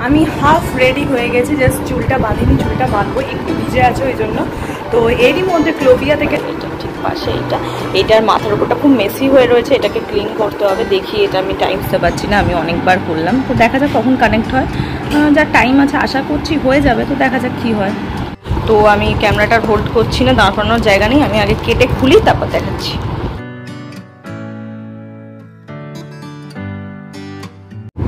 আমি half ready হয়ে গেছি, জাস্ট চুলটা বাঁধিনি, চুলটা বাঁধবো, একটু ভিজে আছে ওই জন্য। তো এরই মধ্যে ক্লোভিয়া থেকে এটা ঠিক পাশে এইটার মাথার উপরটা খুব মেসি হয়ে রয়েছে, এটাকে ক্লিন করতে হবে। দেখি, এটা আমি টাইম দিতে পারছি না, আমি অনেকবার করলাম। তো দেখা যাক কখন কানেক্ট হয়, যা টাইম আছে আশা করছি হয়ে যাবে। তো দেখা যাক কী হয়। তো আমি ক্যামেরাটা হোল্ড করছি না, দাঁড় করানোর জায়গা নেই, আমি আগে কেটে খুলি তারপর দেখাচ্ছি।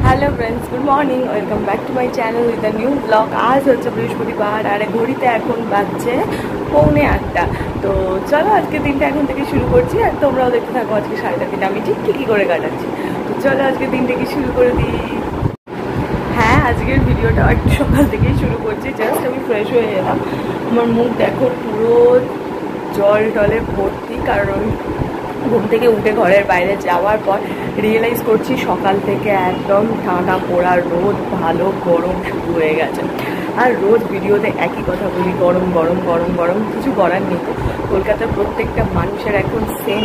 Hello friends, good morning, welcome back to my channel with the new blog. আজ হচ্ছে বৃহস্পতিবার আর ঘড়িতে এখন বাজছে 7:45। তো চলো আজকে দিনটা এখন থেকে শুরু করছি, আর তোমরাও দেখতে থাকো আজকে 3:30 আমি ঠিক কী করে কাটাচ্ছি। তো চলো আজকে দিনটাকে শুরু করে দিই। হ্যাঁ, আজকের ভিডিওটা একটু সকাল থেকেই শুরু করছি। জাস্ট আমি ফ্রেশ হয়ে এলাম, আমার মুখ দেখো পুরো জল টলে ভর্তি, কারণ ঘুম থেকে উঠে ঘরের বাইরে যাওয়ার পর রিয়েলাইজ করছি সকাল থেকে একদম টানা পোড়া রোদ, ভালো গরম শুরু হয়ে গেছে। আর রোজ ভিডিওতে একই কথা বলি, গরম গরম গরম গরম, কিছু করার নেই। তো কলকাতার প্রত্যেকটা মানুষের এখন সেম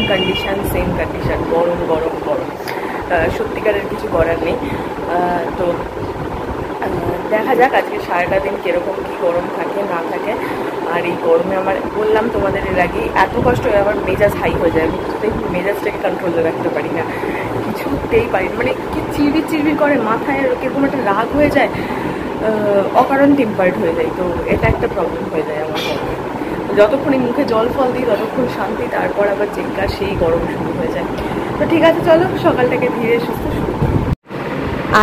কন্ডিশান, গরম গরম গরম, সত্যিকারের কিছু করার নেই। তো দেখা যাক আজকে সারাটা দিন কীরকম কী গরম থাকে না থাকে। আর এই গরমে আমার বললাম তোমাদের এর আগে এত কষ্ট হয়, আমার মেজাজ হাই হয়ে যায়। আমি কিছুতেই মেজাজটাকে কন্ট্রোলে রাখতে পারি না, কিছুতেই পারি না। মানে কি চিরবির চিরবির করে, মাথায় কীরকম একটা রাগ হয়ে যায়, অকারণ টেম্পার্ড হয়ে যায়। তো এটা একটা প্রবলেম হয়ে যায় আমার মধ্যে। যতক্ষণ মুখে জল ফল দিই ততক্ষণ শান্তি, তারপর আবার চেঙ্কা সেই গরম শুরু হয়ে যায়। তো ঠিক আছে, চলো সকালটাকে ধীরে সুস্থ শুরু করি।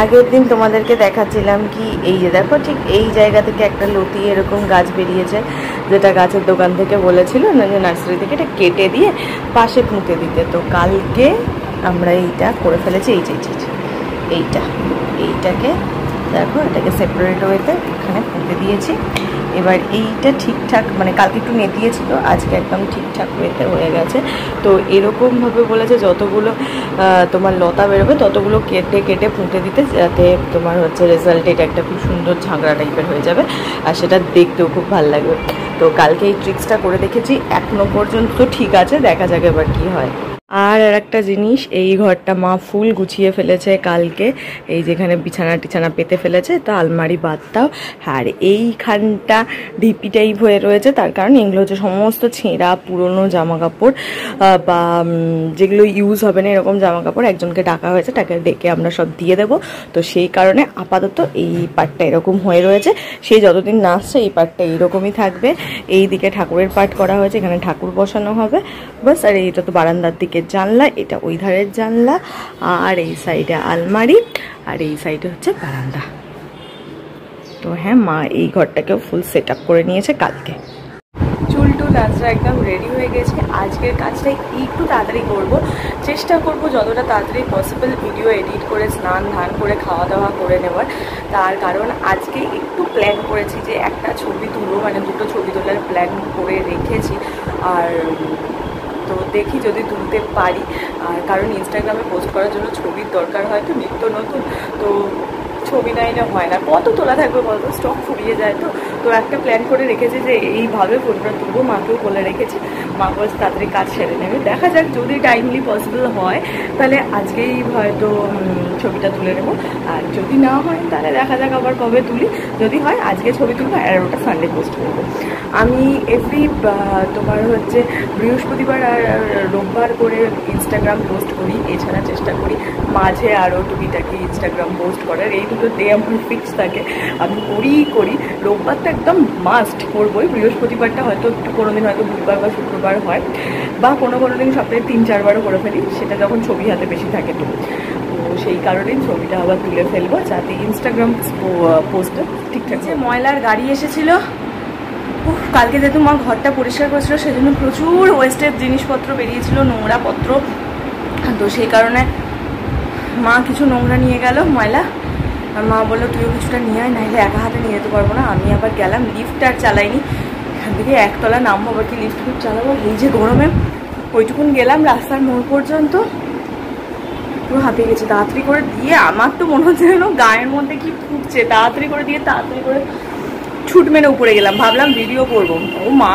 আগের দিন তোমাদেরকে দেখাচ্ছিলাম কি, এই যে দেখো ঠিক এই জায়গা থেকে একটা লতি এরকম গাছ বেরিয়েছে, যেটা গাছের দোকান থেকে বলেছিল না যে নার্সারি থেকে এটা কেটে দিয়ে পাশে পুঁতে দিতে। তো কালকে আমরা এইটা করে ফেলেছি, এইটাকে দেখো, এটাকে সেপারেট ওয়েতে এখানে পুঁতে দিয়েছি। এবার এইটা ঠিকঠাক, মানে কালকে একটু নেতিয়েছিল, আজকে একদম ঠিকঠাক ওয়েতে হয়ে গেছে। তো এরকমভাবে বলেছে যতগুলো তোমার লতা বেরোবে ততগুলো কেটে কেটে পুঁতে দিতে, যাতে তোমার হচ্ছে রেজাল্ট এটা একটা খুব সুন্দর ঝাঁকড়া টাইপের হয়ে যাবে, আর সেটা দেখতেও খুব ভালো লাগবে। তো কালকে এই ট্রিক্সটা করে দেখেছি, এখনও পর্যন্ত ঠিক আছে, দেখা যাক এবার কী হয়। আর একটা জিনিস, এই ঘরটা মা ফুল গুছিয়ে ফেলেছে কালকে, এই যেখানে বিছানা টিছানা পেতে ফেলেছে, তা আলমারি বাদ দাও। আর এইখানটা ঢিপি টাইপ হয়ে রয়েছে, তার কারণ এগুলো হচ্ছে সমস্ত ছেঁড়া পুরনো জামা কাপড়, বা যেগুলো ইউজ হবে না এরকম জামা কাপড় একজনকে ডাকা হয়েছে, তাকে ডেকে আমরা সব দিয়ে দেবো। তো সেই কারণে আপাতত এই পার্টটা এরকম হয়ে রয়েছে, সে যতদিন না আসছে এই পার্টটা এইরকমই থাকবে। এই দিকে ঠাকুরের পার্ট করা হয়েছে, এখানে ঠাকুর বসানো হবে বাস। আর এইটা তো বারান্দার দিকে জানলা, এটা ওই ধারের জানলা, আর এই সাইডে আলমারি, আর এই সাইডে হচ্ছে বারান্দা। তো হ্যাঁ, মা এই ঘরটাকেও ফুল সেট আপ করে নিয়েছে কালকে। চুল টুল আজরা একদম রেডি হয়ে গেছে। আজকের কাজটা একটু তাড়াতাড়ি করব, চেষ্টা করব যতটা তাড়াতাড়ি পসিবল ভিডিও এডিট করে স্নান ধান করে খাওয়া দাওয়া করে নেওয়ার। তার কারণ আজকে একটু প্ল্যান করেছি যে একটা ছবি তুলবো, মানে দুটো ছবি তোলার প্ল্যান করে রেখেছি। আর তো দেখি যদি তুলতে পারি, আর কারণ ইনস্টাগ্রামে পোস্ট করার জন্য ছবির দরকার হয়, তো নিত্য নতুন, তো ছবি না এনে হয় না, কত তোলা থাকবে বলতো, স্টক ফুরিয়ে যায়। তো একটা প্ল্যান করে রেখেছি যে এইভাবে ফটোটা তুলবো, মাকেও বলে রেখেছি, মা বলছে তাড়াতাড়ি কাজ সেরে নেবে। দেখা যাক যদি টাইমলি পসিবল হয় তাহলে আজকেই হয়তো ছবিটা তুলে নেবো, আর যদি না হয় তাহলে দেখা যাক আবার কবে তুলি। যদি হয় আজকে ছবি তুলবো, আর ওটা সানডে পোস্ট করবো। আমি এভরি তোমার হচ্ছে বৃহস্পতিবার আর রোববার করে ইনস্টাগ্রাম পোস্ট করি, এছাড়া চেষ্টা করি মাঝে আরও টুকিটাকি ইনস্টাগ্রাম পোস্ট করার। এই দুটো ডে আমার ফিক্স থাকে, আমি করি। রোববারটা একদম মাস্ট করবোই, বৃহস্পতিবারটা হয়তো একটু কোনো দিন হয়তো বুধবার বা শুক্রবার হয়, বা কোনো দিন সপ্তাহে 3-4বারও করে ফেলি, সেটা যখন ছবি হাতে বেশি থাকে। তো সেই কারণেই ছবিটা আবার তুলে ফেলবো, যাতে ইনস্টাগ্রাম পোস্টটা ঠিকঠাক। যে ময়লার গাড়ি এসেছিলো, কালকে যেহেতু মা ঘরটা পরিষ্কার করেছিল সেজন্য প্রচুর ওয়েস্টেজ জিনিসপত্র বেরিয়েছিল, নোংরাপত্র। তো সেই কারণে মা কিছু নোংরা নিয়ে গেল, ময়লা। আর মা বললো তুইও কিছুটা নিয়ে আয়, নাহলে একা হাতে নিয়ে যেতে পারবো না। আমি আবার গেলাম, লিফট আর চালাইনি, এখান থেকে একতলা নামবো, আবার কি লিফট চালাবো এই যে গরমে। ওইটুকুন গেলাম রাস্তার মোড় পর্যন্ত, পুরো হাঁপিয়ে গেছে। তাড়াতাড়ি করে দিয়ে, আমার তো মনে হচ্ছে যেন গায়ের মধ্যে কি ফুটছে, তাড়াতাড়ি করে ছুট মেরে উপরে গেলাম, ভাবলাম ভিডিও করবো। ও মা,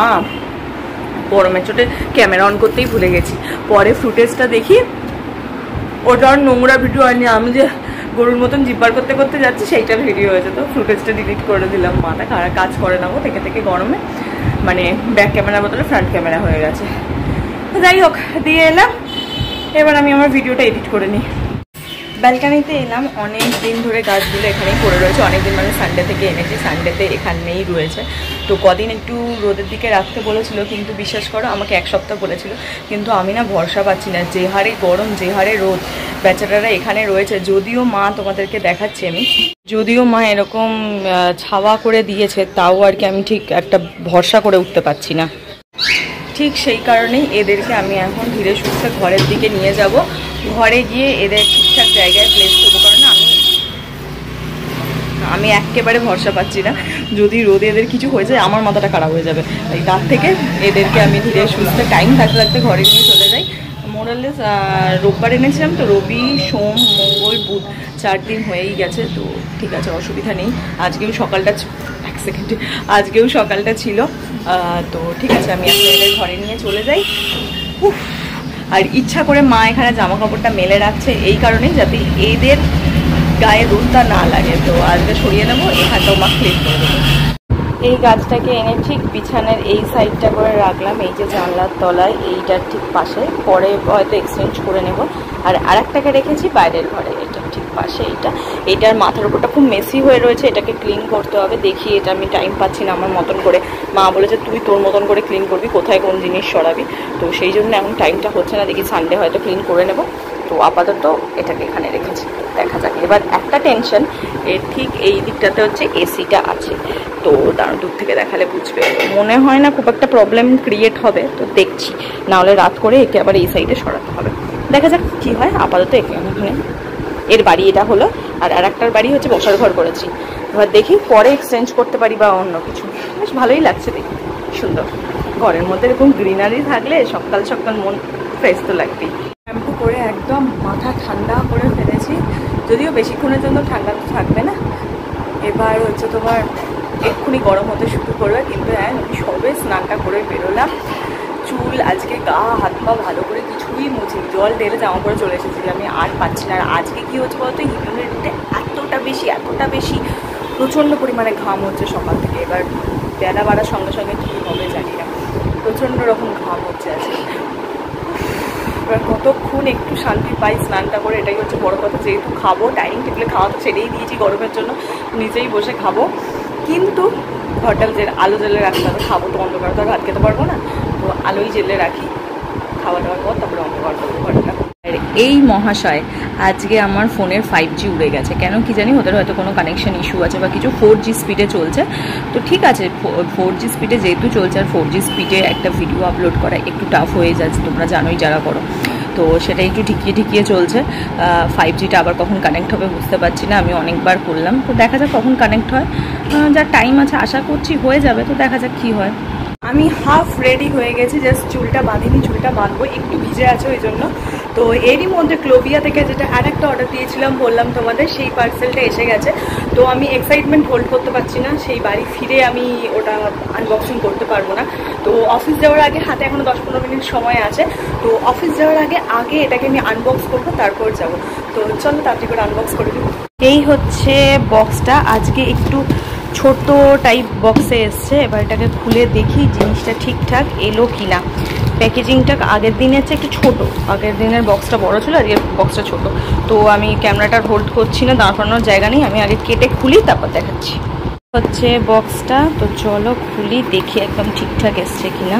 গরমের চোটে ক্যামেরা অন করতেই ভুলে গেছি। পরে ফুটেজটা দেখি, ওটা আর নোংরা ভিডিও হয়নি, আমি যে গরুর মতন জিব্বার করতে করতে যাচ্ছি, সেইটার ভিডিও হয়েছে। তো ফুটেজটা ডিলিট করে দিলাম, মাথা খারাপ কাজ করে নেবো থেকে থেকে গরমে, মানে ব্যাক ক্যামেরার বদলে ফ্রন্ট ক্যামেরা হয়ে গেছে। যাই হোক, দিয়ে এলাম, এবার আমি আমার ভিডিওটা এডিট করে নিই। ব্যালকানিতে এলাম, অনেক দিন ধরে গাছগুলো এখানেই পড়ে রয়েছে, অনেক দিন মানে সানডে থেকে এনেছি, সানডেতে এখানেই রয়েছে। তো কদিন একটু রোদের দিকে রাখতে বলেছিল, কিন্তু বিশ্বাস করো আমাকে 1 সপ্তাহ বলেছিল, কিন্তু আমি না ভরসা পাচ্ছি না, যে হারে গরম যে হারে রোদ, বেচারারা এখানে রয়েছে। যদিও মা তোমাদেরকে দেখাচ্ছি আমি, যদিও মা এরকম ছাওয়া করে দিয়েছে, তাও আর কি আমি ঠিক একটা ভরসা করে উঠতে পারছি না। ঠিক সেই কারণেই এদেরকে আমি এখন ধীরে সুস্থে ঘরের দিকে নিয়ে যাব, ঘরে গিয়ে এদের ঠিকঠাক জায়গায় প্লেস করবো, কারণ আমি একেবারে ভরসা পাচ্ছি না, যদি রোদে এদের কিছু হয়ে যায় আমার মাথাটা খারাপ হয়ে যাবে। তাই তার থেকে এদেরকে আমি ধীরে সুস্থে টাইম থাকতে থাকতে ঘরে নিয়ে চলে যাই। মোরালেস রোববার এনেছিলাম, তো রবি সোম মঙ্গল বুধ 4 দিন হয়েই গেছে, তো ঠিক আছে, অসুবিধা নেই। আজকেও সকালটা আজকেও সকালটা ছিল, তো ঠিক আছে, আমি এখন এদের ঘরে নিয়ে চলে যাই। আর ইচ্ছা করে মা এখানে জামা কাপড়টা মেলে রাখছে এই কারণেই, যাতে এদের গায়ে রোদটা না লাগে। তো আজকে সরিয়ে নেবো, এখানটাও মা ক্লিন করে দেবো। এই গাছটাকে এনে ঠিক বিছানার এই সাইডটা করে রাখলাম, এই যে জানলার তলায়, এইটার ঠিক পাশে, পরে হয়তো এক্সচেঞ্জ করে নেব। আর আরেকটাকে রেখেছি বাইরের ঘরে, এটার ঠিক পাশে। এইটার মাথার উপরটা খুব মেসি হয়ে রয়েছে, এটাকে ক্লিন করতে হবে। দেখি, এটা আমি টাইম পাচ্ছি না আমার মতন করে। মা বলেছে তুই তোর মতন করে ক্লিন করবি, কোথায় কোন জিনিস সরাবি, তো সেই জন্য এখন টাইমটা হচ্ছে না। দেখি সানডে হয়তো ক্লিন করে নেব। তো আপাতত এটাকে এখানে রেখেছি, দেখা যাক। এবার একটা টেনশন, এর ঠিক এই দিকটাতে হচ্ছে এসিটা আছে, তো দাঁড়ানো দূর থেকে দেখালে বুঝবে। মনে হয় না খুব একটা প্রবলেম ক্রিয়েট হবে, তো দেখছি, নাহলে রাত করে একে আবার এই সাইডে সরাতে হবে। দেখা যাক কী হয়। আপাতত এখানে এর বাড়ি এটা হলো, আর একটার বাড়ি হচ্ছে বসার ঘর করেছি। এবার দেখি পরে এক্সচেঞ্জ করতে পারি বা অন্য কিছু। বেশ ভালোই লাগছে দেখতে, সুন্দর। ঘরের মধ্যে এরকম গ্রিনারি থাকলে সকাল সকাল মন ফ্রেশ তো লাগবেই। শ্যাম্পু করে একদম মাথা ঠান্ডা করে ফেলেছি, যদিও বেশিক্ষণের জন্য ঠান্ডা থাকবে না। এবার হচ্ছে তোমার এক্ষুনি গরম হতে শুরু করবে, কিন্তু হ্যাঁ আমি সবে স্নানটা করে বেরোলাম। চুল আজকে গা হাত পা ভালো করে কিছুই মুছি, জল ঢেলে জামা পরে চলে এসেছি, আমি আর পাচ্ছি না। আর আজকে কী হচ্ছে বলতো, হিউমিডিটিতে এতটা বেশি প্রচণ্ড পরিমাণে ঘাম হচ্ছে সকাল থেকে। এবার বেলা বাড়ার সঙ্গে সঙ্গে কী হবে জানি না, প্রচণ্ড রকম ঘাম হচ্ছে আজকে। এবার কতক্ষণ একটু শান্তি পাই স্নানটা করে, এটাই হচ্ছে বড় কথা। যেহেতু খাবো, ডাইনিং টেবিলে খাওয়া তো ছেড়েই দিয়েছি গরমের জন্য, নিজেই বসে খাবো, কিন্তু ঘরটা যে আলো জ্বেলে রাখতে হবে, খাবো তো অন্ধকার তো আর ভাত খেতে পারবো না, তো আলোই জ্বেলে রাখি, খাওয়া দাওয়ার পর তারপরে অন্ধকার করবো ঘরটা। এই মহাশয় আজকে আমার ফোনের 5G উড়ে গেছে, কেন কি জানি, ওদের হয়তো কোনো কানেকশন ইস্যু আছে বা কিছু। 4G স্পিডে চলছে, তো ঠিক আছে, 4G স্পিডে যেহেতু চলছে, আর 4G স্পিডে একটা ভিডিও আপলোড করা একটু টাফ হয়ে যাচ্ছে, তোমরা জানোই যারা করো, তো সেটা একটু ঠিকিয়ে চলছে। 5Gটা আবার কখন কানেক্ট হবে বুঝতে পারছি না, আমি অনেকবার করলাম, তো দেখা যাক কখন কানেক্ট হয়। যা টাইম আছে আশা করছি হয়ে যাবে, তো দেখা যাক কী হয়। আমি হাফ রেডি হয়ে গেছি, জাস্ট চুলটা বাঁধিনি, চুলটা বাঁধবো, একটু ভিজে আছে ওই জন্য। তো এরই মধ্যে ক্লোভিয়া থেকে যেটা আরেকটা অর্ডার দিয়েছিলাম বললাম তোমাদের, সেই পার্সেলটা এসে গেছে। তো আমি এক্সাইটমেন্ট হোল্ড করতে পারছি না, সেই বাড়ি ফিরে আমি ওটা আনবক্সিং করতে পারবো না। তো অফিস যাওয়ার আগে, হাতে এখনো 10-15 মিনিট সময় আছে, তো অফিস যাওয়ার আগে এটাকে আমি আনবক্স করবো, তারপর যাব। তো চলো তাড়াতাড়ি করে আনবক্স করে দিই। এই হচ্ছে বক্সটা, আজকে একটু ছোট টাইপ বক্সে এসছে। এবার এটাকে খুলে দেখি জিনিসটা ঠিকঠাক এলো কিনা। প্যাকেজিংটা আগের দিনের চেয়ে একটু ছোট, আগের দিনের বক্সটা বড় ছিল, আজকের বক্সটা ছোট। তো আমি ক্যামেরাটা হোল্ড করছি না, দাঁড় করানোর জায়গা নেই, আমি আগে কেটে খুলি তারপর দেখাচ্ছি। হচ্ছে বক্সটা, তো চলো খুলি দেখি একদম ঠিকঠাক এসছে কিনা।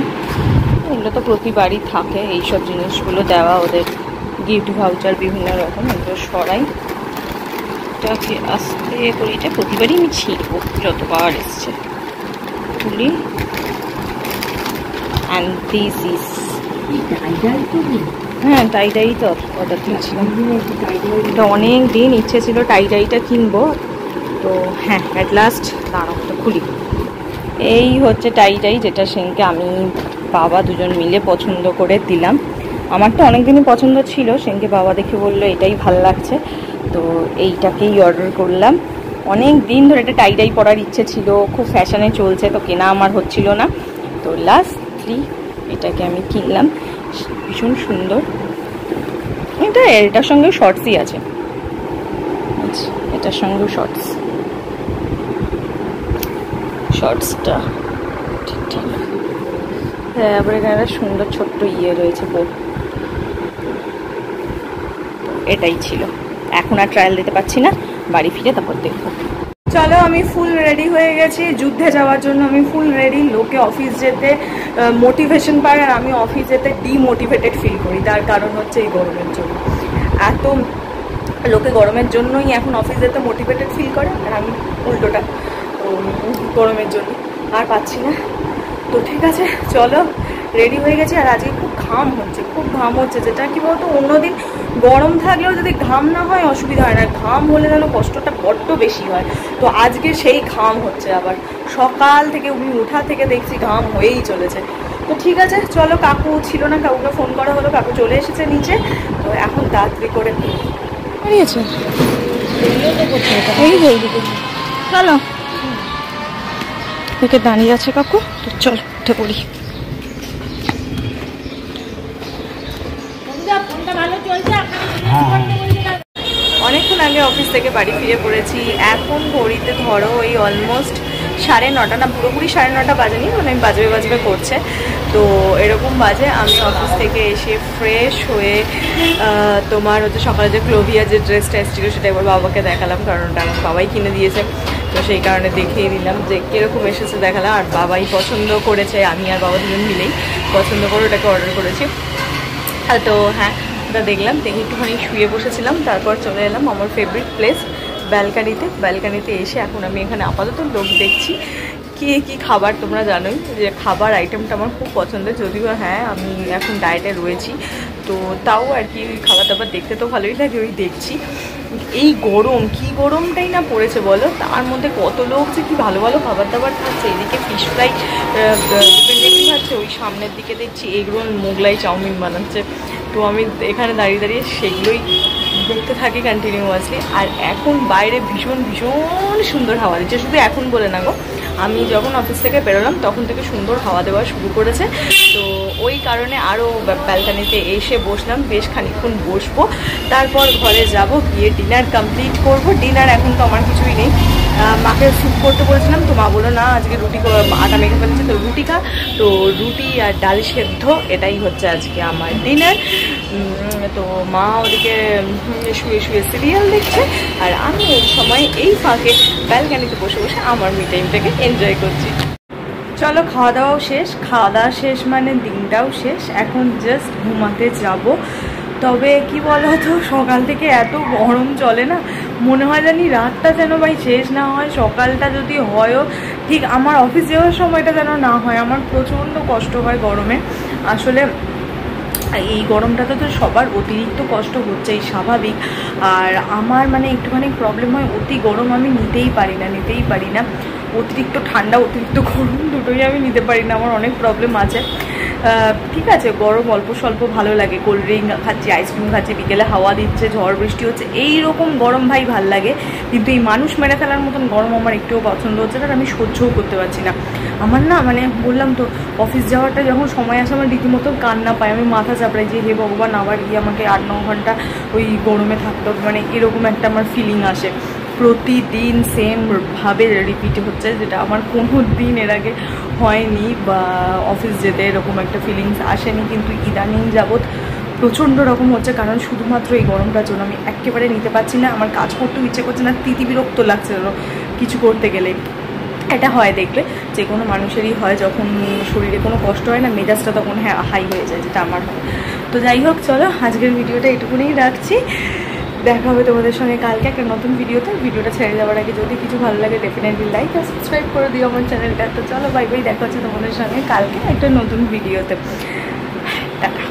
এগুলো তো প্রতিবারই থাকে এইসব জিনিসগুলো দেওয়া, ওদের গিফট ভাউচার বিভিন্ন রকম, এগুলো সরাই। এটাকে আস্তে করে, এটা প্রতিবারই আমি ছিঁড়বো যতবার এসছে। খুলি, অ্যান্ড দিস ইজ, হ্যাঁ টাইডাই তো অর্ডার দিয়েছিলাম। এটা অনেক দিন ইচ্ছে ছিল টাইডাইটা কিনবো, তো হ্যাঁ অ্যাট লাস্ট দাঁড়াও তো খুলি। এই হচ্ছে টাইডাই, যেটা সেদিনকে আমি বাবা দুজন মিলে পছন্দ করে দিলাম। আমার তো অনেক দিনই পছন্দ ছিল, সেদিনকে বাবা দেখে বললো এটাই ভাল লাগছে, তো এইটাকেই অর্ডার করলাম। অনেক দিন ধরে এটা টাইডাই পরার ইচ্ছে ছিল, খুব ফ্যাশনে চলছে, তো কেনা আমার হচ্ছিল না, তো লাস্টলি এটাকে আমি কিনলাম। ভীষণ সুন্দর, এটার সঙ্গে শর্টসই আছে, এটার সঙ্গে শর্টসটা ঠিক ঠিক। হ্যাঁ, আবার এখানে একটা সুন্দর ছোট্ট ইয়ে রয়েছে এটাই ছিল। এখন আর ট্রায়াল দিতে পারছি না, বাড়ি ফিরে তারপর দেখবো। চলো, আমি ফুল রেডি হয়ে গেছি যুদ্ধে যাওয়ার জন্য। আমি ফুল রেডি। লোকে অফিস যেতে মোটিভেশন পায় আর আমি অফিস যেতে ডিমোটিভেটেড ফিল করি। তার কারণ হচ্ছে এই গরমের জন্য। এত লোকে গরমের জন্যই এখন অফিস যেতে মোটিভেটেড ফিল করে, আর আমি উল্টোটা, গরমের জন্য আর পাচ্ছি না। তো ঠিক আছে, চলো, রেডি হয়ে গেছি। আর আজকে খুব ঘাম হচ্ছে, যেটা কি বলতো, অন্যদিন গরম থাকলেও যদি ঘাম না হয় অসুবিধা হয় না, ঘাম হলে যেন কষ্টটা বড্ড বেশি হয়। তো আজকে সেই ঘাম হচ্ছে, আবার সকাল থেকে উঠা থেকে দেখছি ঘাম হয়েই চলেছে। তো ঠিক আছে, চলো, কাকু ছিল না, কাকুকে ফোন করা হলো, কাকু চলে এসেছে নিচে। তো এখন তাড়াতাড়ি করে বেরিয়েছে, চলো, থেকে দাঁড়িয়ে আছে কাকু। তো চল, উঠে পড়ি। অনেকক্ষণ আগে অফিস থেকে বাড়ি ফিরে পড়েছি। এখন ঘড়িতে ধরো ওই অলমোস্ট 9:30 না, পুরোপুরি 9:30 বাজেনি, মানে বাজবে করছে। তো এরকম বাজে। আমি অফিস থেকে এসে ফ্রেশ হয়ে তোমার হচ্ছে সকালে যে ক্লোভিয়া যে ড্রেসটা এসেছিলো সেটা এবার বাবাকে দেখালাম, কারণ ওটা আমার বাবাই কিনে দিয়েছে। তো সেই কারণে দেখিয়ে দিলাম যে কীরকম এসেছে, দেখালাম। আর বাবাই পছন্দ করেছে, আমি আর বাবা দুজন মিলেই পছন্দ করে ওটাকে অর্ডার করেছি। তো হ্যাঁ, ওটা দেখলাম, দেখে একটুখানি শুয়ে বসেছিলাম। তারপর চলে এলাম আমার ফেভারিট প্লেস ব্যালকানিতে এসে এখন আমি এখানে আপাতত লোক দেখছি। কি খাবার, তোমরা জানোই যে খাবার আইটেমটা আমার খুব পছন্দের, যদিও হ্যাঁ আমি এখন ডায়েটে রয়েছি, তো তাও আর কি খাবার দাবার দেখতে তো ভালোই লাগে, ওই দেখছি। এই গরমটাই না পড়েছে বলো, তার মধ্যে কত লোক যে কি ভালো খাবার দাবার খাচ্ছে। এদিকে ফিশ ফ্রাই ডিপেন্ডেন্টলি খাচ্ছে, ওই সামনের দিকে দেখছি এগরোল মোগলাই চাউমিন বানাচ্ছে। তো আমি এখানে দাঁড়িয়ে সেগুলোই দেখতে থাকি কন্টিনিউয়াসলি। আর এখন বাইরে ভীষণ সুন্দর হাওয়া দিচ্ছে, শুধু এখন বলে না গো, আমি যখন অফিস থেকে বেরোলাম তখন থেকে সুন্দর হাওয়া দেওয়া শুরু করেছে। তো ওই কারণে আরও ব্যালকানিতে এসে বসলাম, বেশ খানিকক্ষণ বসবো, তারপর ঘরে যাব, গিয়ে ডিনার কমপ্লিট করব। ডিনার এখন তো আমার কিছুই নেই, মাকে স্যুপ করতে বলেছিলাম, তো মা বললো না আজকে রুটি আটা মেখে ফেলেছে, তো রুটি খা। তো রুটি আর ডাল সেদ্ধ, এটাই হচ্ছে আজকে আমার ডিনার। তো মা ওদিকে শুয়ে সিরিয়াল দেখছে, আর আমি এই সময় এই ফাঁকে ব্যালকানিতে বসে আমার মি টাইমটাকে এনজয় করছি। চলো, খাওয়া দাওয়াও শেষ, মানে দিনটাও শেষ। এখন জাস্ট ঘুমাতে যাব। তবে কি বলো তো, সকাল থেকে এত গরম চলে না, মনে হয় জানি রাতটা যেন ভাই শেষ না হয়, সকালটা যদি হয়ও ঠিক আমার অফিস যাওয়ার সময়টা যেন না হয়। আমার প্রচণ্ড কষ্ট হয় গরমে। আসলে এই গরমটাতে তো সবার অতিরিক্ত কষ্ট হচ্ছেই, স্বাভাবিক। আর আমার মানে একটুখানি প্রবলেম হয়, অতি গরম আমি নিতেই পারি না। অতিরিক্ত ঠান্ডা, অতিরিক্ত গরম দুটোই আমি নিতে পারি না, আমার অনেক প্রবলেম আছে। ঠিক আছে, গরম অল্প স্বল্প ভালো লাগে, কোল্ড ড্রিঙ্ক খাচ্ছি, আইসক্রিম খাচ্ছি, বিকেলে হাওয়া দিচ্ছে, ঝড় বৃষ্টি হচ্ছে, এইরকম গরম ভাই ভাল লাগে। কিন্তু এই মানুষ মেরে ফেলার মতন গরম আমার একটুও পছন্দ হচ্ছে না, আর আমি সহ্যও করতে পারছি না। আমার না মানে বললাম তো, অফিস যাওয়াটা যখন সময় আসে আমার রীতিমতো কান্না পায়, আমি মাথা চাপড়াই যে হে ভগবান, আবার আমাকে 8-9 ঘন্টা ওই গরমে থাকতে হবে, মানে এরকম একটা আমার ফিলিং আসে। প্রতিদিন সেমভাবে রিপিট হচ্ছে, যেটা আমার কোনো দিন এর আগে হয়নি, বা অফিস যেতে এরকম একটা ফিলিংস আসেনি। কিন্তু ইদানিং যাবৎ প্রচণ্ড রকম হচ্ছে, কারণ শুধুমাত্র এই গরমটার জন্য আমি একেবারে নিতে পারছি না। আমার কাজ করতেও ইচ্ছে করছে না, বিরক্ত লাগছে কিছু করতে গেলে। এটা হয় দেখলে, যে কোনো মানুষেরই হয়, যখন শরীরে কোনো কষ্ট হয় না, মেজাজটা তখন হাই হয়ে যায়, যেটা আমার হয়। তো যাই হোক, চলো আজকের ভিডিওটা এটুকুনেই রাখছি। দেখা হবে তোমাদের সঙ্গে কালকে একটা নতুন ভিডিওটা ছেড়ে যাওয়ার আগে যদি কিছু ভালো লাগে ডেফিনেটলি লাইক আর সাবস্ক্রাইব করে দিও আমার চ্যানেলটা। তো চলো, বাই বাই, দেখা হচ্ছে তোমাদের সঙ্গে কালকে একটা নতুন ভিডিওতে। টাটা।